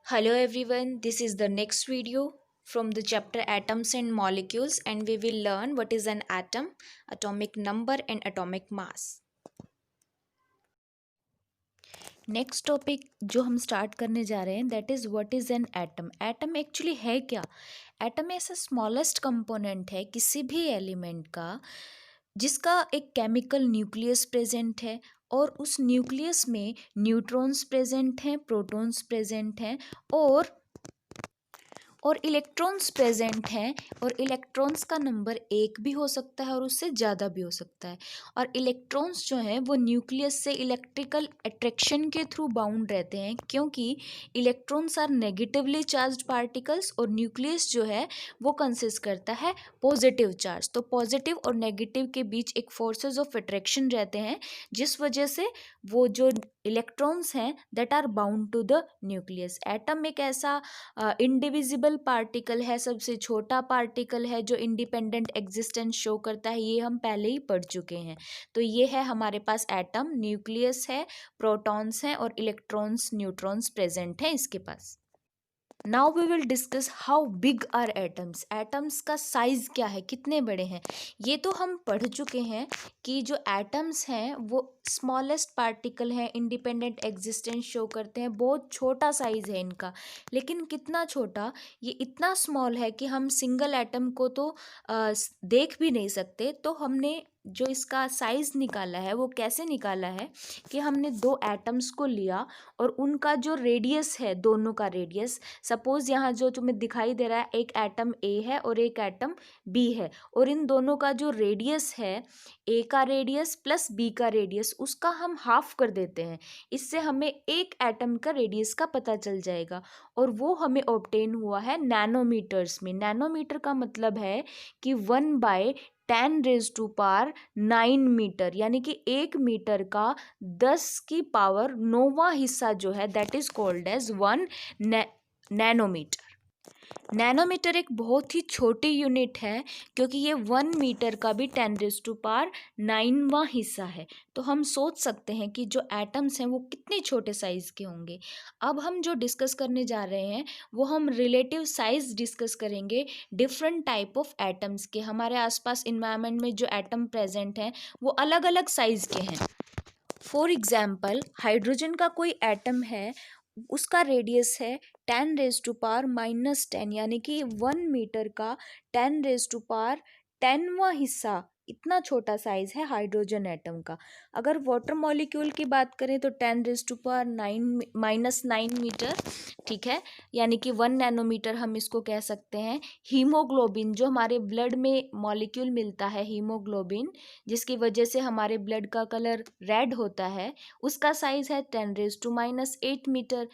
Hello everyone, this is the next video from the chapter Atoms and Molecules, and we will learn what is an atom, atomic number and atomic mass. Next topic जो हम start करने जा रहे हैं that is what is an atom. Atom actually है क्या? Atom ऐसा smallest component है किसी भी एलिमेंट का जिसका एक केमिकल न्यूक्लियस प्रेजेंट है और उस न्यूक्लियस में न्यूट्रॉन्स प्रेजेंट हैं, प्रोटॉन्स प्रेजेंट हैं और इलेक्ट्रॉन्स प्रेजेंट हैं. और इलेक्ट्रॉन्स का नंबर एक भी हो सकता है और उससे ज़्यादा भी हो सकता है. और इलेक्ट्रॉन्स जो हैं वो न्यूक्लियस से इलेक्ट्रिकल अट्रैक्शन के थ्रू बाउंड रहते हैं, क्योंकि electrons are negatively charged particles और न्यूक्लियस जो है वो कंसिस्ट करता है पॉजिटिव चार्ज. तो पॉजिटिव और नेगेटिव के बीच एक फोर्सेस ऑफ अट्रैक्शन रहते हैं, जिस वजह से वो जो इलेक्ट्रॉन्स हैं that are bound to the nucleus. Atom एक ऐसा इंडिविजिबल पार्टिकल है, सबसे छोटा पार्टिकल है जो इंडिपेंडेंट एग्जिस्टेंस शो करता है. ये हम पहले ही पढ़ चुके हैं. तो ये है हमारे पास एटम. न्यूक्लियस है, प्रोटॉन्स हैं और इलेक्ट्रॉन्स न्यूट्रॉन्स प्रेजेंट हैं इसके पास. Now we will discuss how big are atoms. Atoms का साइज क्या है, कितने बड़े हैं. ये तो हम पढ़ चुके हैं कि जो एटम्स हैं वो स्मॉलेस्ट पार्टिकल हैं, इंडिपेंडेंट एग्जिस्टेंस शो करते हैं, बहुत छोटा साइज है इनका. लेकिन कितना छोटा, ये इतना स्मॉल है कि हम सिंगल एटम को तो देख भी नहीं सकते. तो हमने जो इसका साइज निकाला है वो कैसे निकाला है कि हमने दो एटम्स को लिया और उनका जो रेडियस है, दोनों का रेडियस, सपोज यहाँ जो तुम्हें दिखाई दे रहा है एक एटम ए है और एक एटम बी है, और इन दोनों का जो रेडियस है, ए का रेडियस प्लस बी का रेडियस, उसका हम हाफ कर देते हैं. इससे हमें एक एटम का रेडियस का पता चल जाएगा और वो हमें ऑब्टेन हुआ है नैनोमीटर्स में. नैनोमीटर का मतलब है कि 1/10⁻⁹ मीटर, यानी कि 1 मीटर का 10⁻⁹वां हिस्सा जो है that is called as 1 nanometre. Nanometre एक बहुत ही छोटी यूनिट है, क्योंकि ये 1 मीटर का भी 10⁹ हिस्सा है. तो हम सोच सकते हैं कि जो एटम्स हैं वो कितने छोटे साइज के होंगे. अब हम जो डिस्कस करने जा रहे हैं वो हम रिलेटिव साइज डिस्कस करेंगे डिफरेंट टाइप ऑफ एटम्स के. हमारे आसपास इन्वायरमेंट में जो एटम प्रेजेंट हैं वो अलग अलग साइज के हैं. फॉर एग्जाम्पल, हाइड्रोजन का कोई एटम है, उसका रेडियस है 10⁻⁻10, यानी कि 1 मीटर का 10⁻10वां हिस्सा. इतना छोटा साइज है हाइड्रोजन एटम का. अगर वाटर मॉलिक्यूल की बात करें तो 10⁻⁹मीटर, ठीक है, यानी कि 1 नैनोमीटर हम इसको कह सकते हैं. हीमोग्लोबिन, जो हमारे ब्लड में मॉलिक्यूल मिलता है हीमोग्लोबिन, जिसकी वजह से हमारे ब्लड का कलर रेड होता है, उसका साइज है 10⁻⁸मीटर.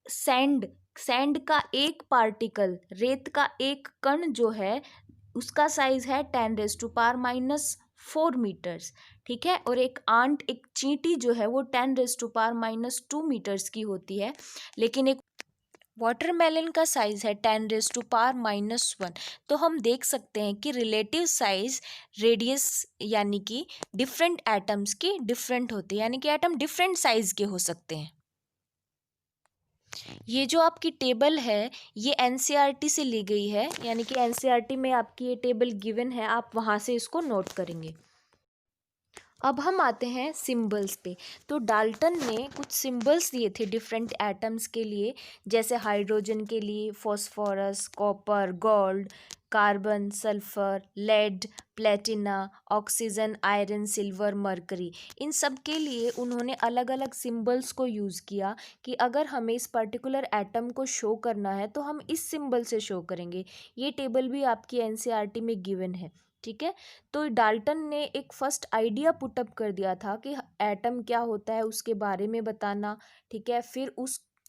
सैंड का एक पार्टिकल, रेत का एक कण जो है, उसका साइज है 10⁻⁴ मीटर्स, ठीक है. और एक आंट, एक चींटी जो है वो 10⁻⁻² मीटर्स की होती है. लेकिन एक वाटरमेलन का साइज है 10⁻⁻1. तो हम देख सकते हैं कि रिलेटिव साइज, रेडियस, यानी कि डिफरेंट एटम्स की डिफरेंट होती है, यानी कि एटम डिफरेंट साइज के हो सकते हैं. ये जो आपकी टेबल है ये एनसीईआरटी से ली गई है, यानी कि एनसीईआरटी में आपकी ये टेबल गिवन है, आप वहाँ से इसको नोट करेंगे. अब हम आते हैं सिंबल्स पे. तो डाल्टन ने कुछ सिंबल्स दिए थे डिफरेंट एटम्स के लिए, जैसे हाइड्रोजन के लिए phosphorus, copper, gold, carbon, sulphur, lead, platina, oxygen, iron, silver, mercury. इन सब के लिए उन्होंने अलग अलग सिंबल्स को यूज़ किया कि अगर हमें इस पर्टिकुलर एटम को शो करना है तो हम इस सिंबल से शो करेंगे. ये टेबल भी आपकी एनसीईआरटी में गिवन है, ठीक है. तो डाल्टन ने एक फर्स्ट आइडिया पुटअप कर दिया था कि एटम क्या होता है उसके बारे में बताना, ठीक है. फिर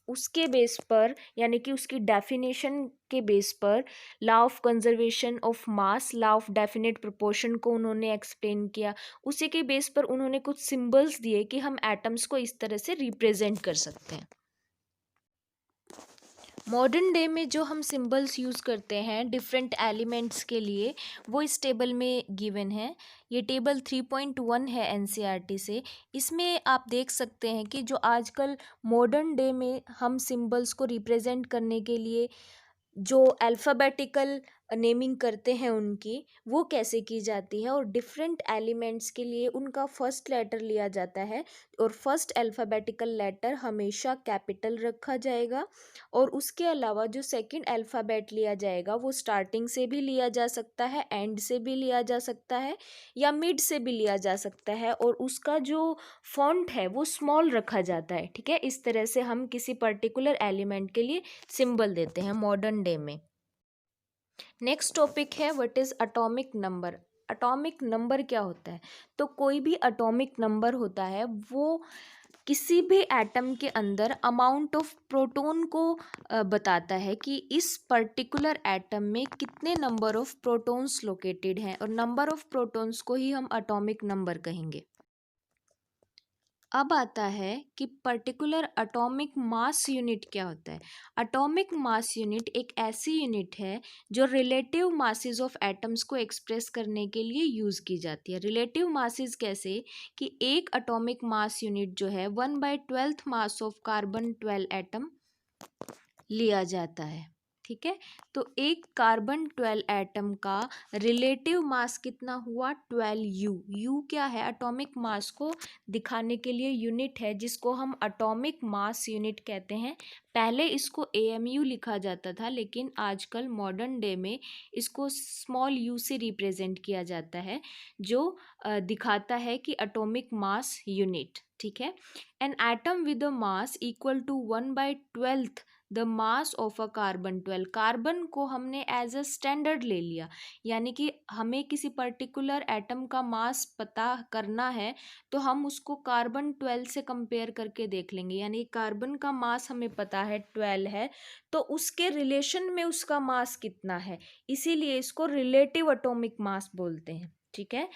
उसके बेस पर, यानी कि उसकी डेफिनेशन के बेस पर, law of conservation of mass, law of definite proportion को उन्होंने एक्सप्लेन किया. उसी के बेस पर उन्होंने कुछ सिंबल्स दिए कि हम एटम्स को इस तरह से रिप्रेजेंट कर सकते हैं. मॉडर्न डे में जो हम सिंबल्स यूज़ करते हैं डिफरेंट एलिमेंट्स के लिए, वो इस टेबल में गिवन है। ये टेबल 3.1 है एनसीईआरटी से। इसमें आप देख सकते हैं कि जो आजकल मॉडर्न डे में हम सिंबल्स को रिप्रेजेंट करने के लिए जो अल्फ़ाबेटिकल नेमिंग करते हैं उनकी, वो कैसे की जाती है, और डिफरेंट एलिमेंट्स के लिए उनका फर्स्ट लेटर लिया जाता है और फर्स्ट अल्फ़ाबेटिकल लेटर हमेशा कैपिटल रखा जाएगा, और उसके अलावा जो सेकंड अल्फ़ाबेट लिया जाएगा वो स्टार्टिंग से भी लिया जा सकता है, एंड से भी लिया जा सकता है, या मिड से भी लिया जा सकता है, और उसका जो फॉन्ट है वो स्मॉल रखा जाता है। ठीक है, इस तरह से हम किसी पर्टिकुलर एलिमेंट के लिए सिंबल देते हैं मॉडर्न डे में। नेक्स्ट टॉपिक है what is atomic number. Atomic number क्या होता है? तो कोई भी एटॉमिक नंबर होता है वो किसी भी एटम के अंदर अमाउंट ऑफ प्रोटॉन को बताता है कि इस पर्टिकुलर एटम में कितने नंबर ऑफ प्रोटॉन्स लोकेटेड हैं, और नंबर ऑफ प्रोटॉन्स को ही हम एटॉमिक नंबर कहेंगे। अब आता है कि पर्टिकुलर एटॉमिक मास यूनिट क्या होता है। एटॉमिक मास यूनिट एक ऐसी यूनिट है जो रिलेटिव मासेस ऑफ एटम्स को एक्सप्रेस करने के लिए यूज़ की जाती है। रिलेटिव मासेस कैसे कि एक एटॉमिक मास यूनिट जो है 1/12 मास ऑफ कार्बन 12 एटम लिया जाता है। ठीक है, तो एक कार्बन 12 एटम का रिलेटिव मास कितना हुआ? 12U। यू क्या है? एटॉमिक मास को दिखाने के लिए यूनिट है जिसको हम एटॉमिक मास यूनिट कहते हैं। पहले इसको AMU लिखा जाता था, लेकिन आजकल मॉडर्न डे में इसको स्मॉल u से रिप्रेजेंट किया जाता है, जो दिखाता है कि एटॉमिक मास यूनिट। ठीक है, an atom with a mass equal to 1/12 the mass of a carbon 12। Carbon को हमने एज अ स्टैंडर्ड ले लिया, यानी कि हमें किसी पर्टिकुलर एटम का मास पता करना है तो हम उसको कार्बन 12 से कंपेयर करके देख लेंगे। यानी कार्बन का मास हमें पता है 12 है, तो उसके रिलेशन में उसका मास कितना है, इसीलिए इसको रिलेटिव एटॉमिक मास बोलते हैं। ठीक है,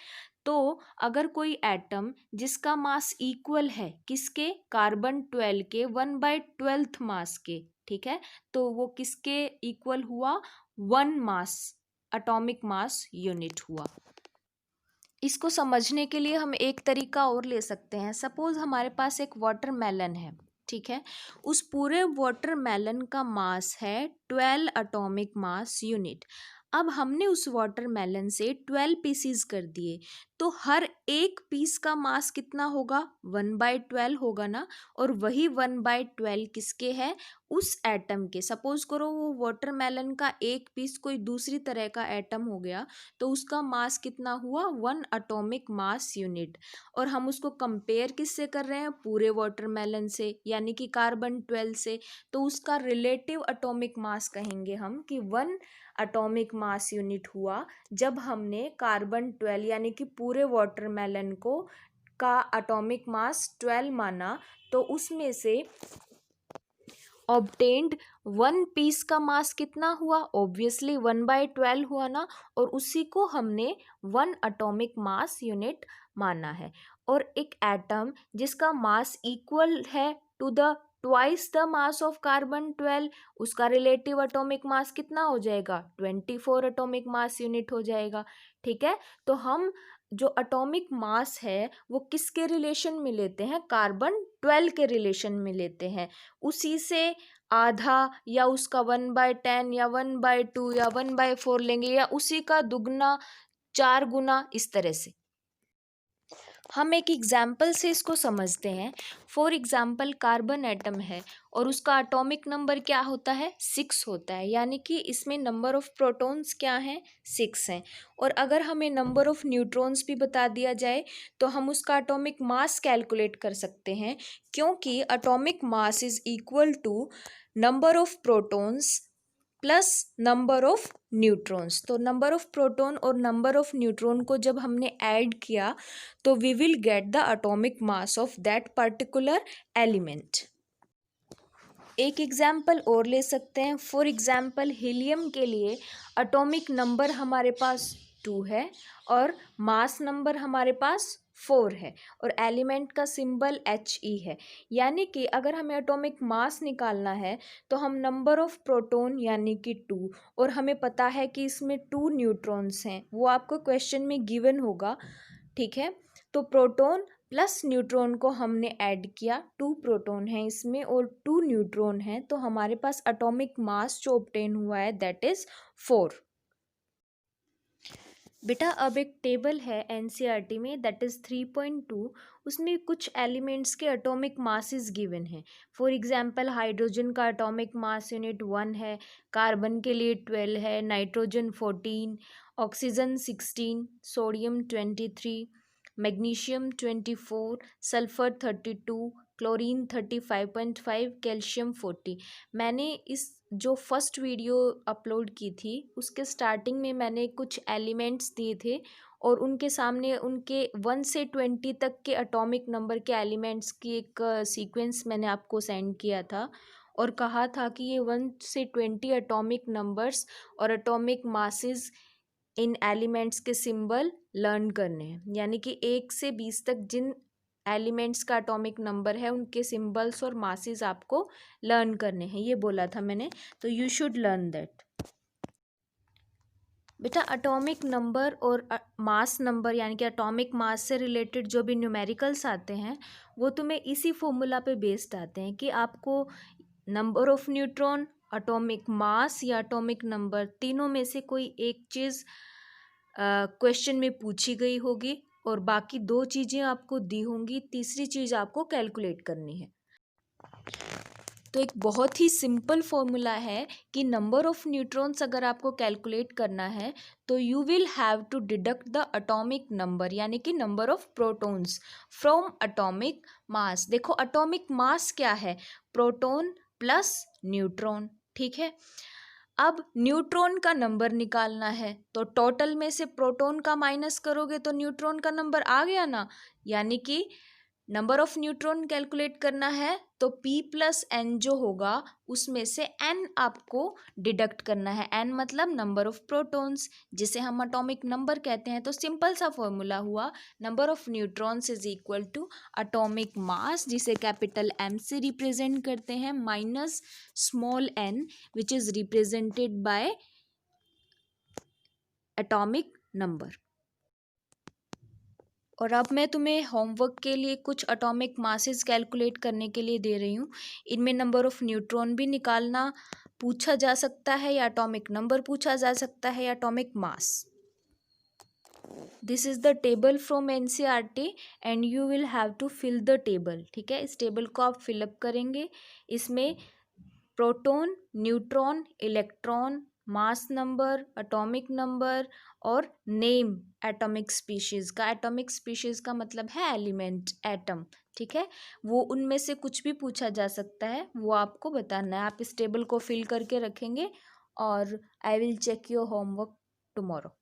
तो अगर कोई एटम जिसका मास इक्वल है किसके? कार्बन 12 के 1/12 मास के। ठीक है, तो वो किसके इक्वल हुआ? 1 मास, एटॉमिक मास यूनिट हुआ। इसको समझने के लिए हम एक तरीका और ले सकते हैं। सपोज हमारे पास एक वाटरमेलन है। ठीक है, उस पूरे वाटरमेलन का मास है 12 एटॉमिक मास यूनिट। अब हमने उस वाटरमेलन से 12 पीसीज कर दिए, तो हर एक पीस का मास कितना होगा? 1/12 होगा ना, और वही 1/12 किसके है? उस एटम के। सपोज करो वो वाटरमेलन का एक पीस कोई दूसरी तरह का एटम हो गया, तो उसका मास कितना हुआ? 1 एटॉमिक मास यूनिट। और हम उसको कंपेयर किससे कर रहे हैं? पूरे वाटरमेलन से, यानी कि कार्बन 12 से। तो उसका रिलेटिव एटॉमिक मास कहेंगे हम कि 1 एटॉमिक मास यूनिट हुआ जब हमने कार्बन 12 यानी कि पूरे वाटरमेलन को का एटॉमिक मास 12 माना, तो उसमें से ऑब्टेन्ड 1 पीस का मास कितना हुआ? ऑब्वियसली 1/12 हुआ ना, और उसी को हमने 1 एटॉमिक मास यूनिट माना है। और एक एटम जिसका मास इक्वल है to the twice the mass of carbon 12, उसका रिलेटिव एटॉमिक मास कितना हो जाएगा? 24 एटॉमिक मास यूनिट हो जाएगा। ठीक है, तो हम जो एटॉमिक मास है वो किसके रिलेशन में लेते हैं? कार्बन 12 के रिलेशन में लेते हैं। उसी से आधा या उसका 1/10 या 1/2 या 1/4 लेंगे, या उसी का दुगना 4 गुना, इस तरह से। हम एक एग्जाम्पल से इसको समझते हैं। फॉर एग्जाम्पल कार्बन एटम है और उसका एटॉमिक नंबर क्या होता है? 6 होता है, यानी कि इसमें नंबर ऑफ प्रोटॉन्स क्या हैं? 6 हैं। और अगर हमें नंबर ऑफ न्यूट्रॉन्स भी बता दिया जाए तो हम उसका एटॉमिक मास कैलकुलेट कर सकते हैं, क्योंकि atomic mass is equal to number of protons plus number of neutrons. तो नंबर ऑफ प्रोटॉन और नंबर ऑफ न्यूट्रॉन को जब हमने ऐड किया तो we will get the atomic mass of that particular element. एक एग्जाम्पल और ले सकते हैं। फॉर एग्जाम्पल हीलियम के लिए एटॉमिक नंबर हमारे पास 2 है और मास नंबर हमारे पास 4 है और एलिमेंट का सिंबल He है। यानी कि अगर हमें एटॉमिक मास निकालना है तो हम नंबर ऑफ प्रोटॉन यानी कि 2, और हमें पता है कि इसमें 2 न्यूट्रॉन्स हैं, वो आपको क्वेश्चन में गिवन होगा, ठीक है। तो प्रोटॉन प्लस न्यूट्रॉन को हमने ऐड किया, 2 प्रोटॉन हैं इसमें और 2 न्यूट्रॉन हैं, तो हमारे पास एटॉमिक मास जो ऑब्टेन हुआ है दैट इज 4। बेटा अब एक टेबल है एनसीईआरटी में दैट इज़ 3.2, उसमें कुछ एलिमेंट्स के एटॉमिक मासेस गिवन हैं। फॉर एग्जांपल हाइड्रोजन का एटॉमिक मास यूनिट 1 है, कार्बन के लिए 12 है, nitrogen 14, oxygen 16, sodium 23, magnesium 24, sulphur 32, chlorine 35.5, calcium 40। मैंने इस जो फर्स्ट वीडियो अपलोड की थी उसके स्टार्टिंग में मैंने कुछ एलिमेंट्स दिए थे और उनके सामने उनके 1 से 20 तक के एटॉमिक नंबर के एलिमेंट्स की एक सीक्वेंस मैंने आपको सेंड किया था और कहा था कि ये 1 से 20 एटॉमिक नंबर्स और एटॉमिक मासेस इन एलिमेंट्स के सिंबल लर्न करने हैं। यानी कि 1 से 20 तक जिन एलिमेंट्स का एटॉमिक नंबर है उनके सिंबल्स और मासेस आपको लर्न करने हैं, ये बोला था मैंने, तो यू शुड लर्न दैट। बेटा एटॉमिक नंबर और मास नंबर यानी कि एटॉमिक मास से रिलेटेड जो भी न्यूमेरिकल्स आते हैं वो तुम्हें इसी फॉर्मूला पे बेस्ड आते हैं कि आपको number of neutron, atomic mass या एटॉमिक नंबर, तीनों में से कोई एक चीज़ क्वेश्चन में पूछी गई होगी और बाकी 2 चीज़ें आपको दी होंगी, तीसरी चीज़ आपको कैलकुलेट करनी है। तो एक बहुत ही सिंपल फॉर्मूला है कि नंबर ऑफ न्यूट्रॉन्स अगर आपको कैलकुलेट करना है तो you will have to deduct the atomic number यानी कि number of protons from atomic mass. देखो एटॉमिक मास क्या है, प्रोटॉन प्लस न्यूट्रॉन, ठीक है। अब न्यूट्रॉन का नंबर निकालना है तो टोटल में से प्रोटॉन का माइनस करोगे तो न्यूट्रॉन का नंबर आ गया ना, यानी कि नंबर ऑफ न्यूट्रॉन कैलकुलेट करना है तो p प्लस एन जो होगा उसमें से n आपको डिडक्ट करना है। n मतलब नंबर ऑफ प्रोटॉन्स जिसे हम एटॉमिक नंबर कहते हैं। तो सिंपल सा फॉर्मूला हुआ number of neutrons is equal to atomic mass जिसे कैपिटल M से रिप्रेजेंट करते हैं minus small n which is represented by atomic number. और अब मैं तुम्हें होमवर्क के लिए कुछ एटॉमिक मासेस कैलकुलेट करने के लिए दे रही हूँ। इनमें नंबर ऑफ न्यूट्रॉन भी निकालना पूछा जा सकता है या एटॉमिक नंबर पूछा जा सकता है या atomic mass. This is the table from NCERT and you will have to fill the table, ठीक है। इस टेबल को आप फिलअप करेंगे। इसमें proton, neutron, electron, mass number, atomic number और नेम एटॉमिक स्पीशीज़ का। एटॉमिक स्पीशीज़ का मतलब है एलिमेंट, एटम, ठीक है। वो उनमें से कुछ भी पूछा जा सकता है, वो आपको बताना है। आप इस टेबल को फिल करके रखेंगे और I will check your homework tomorrow.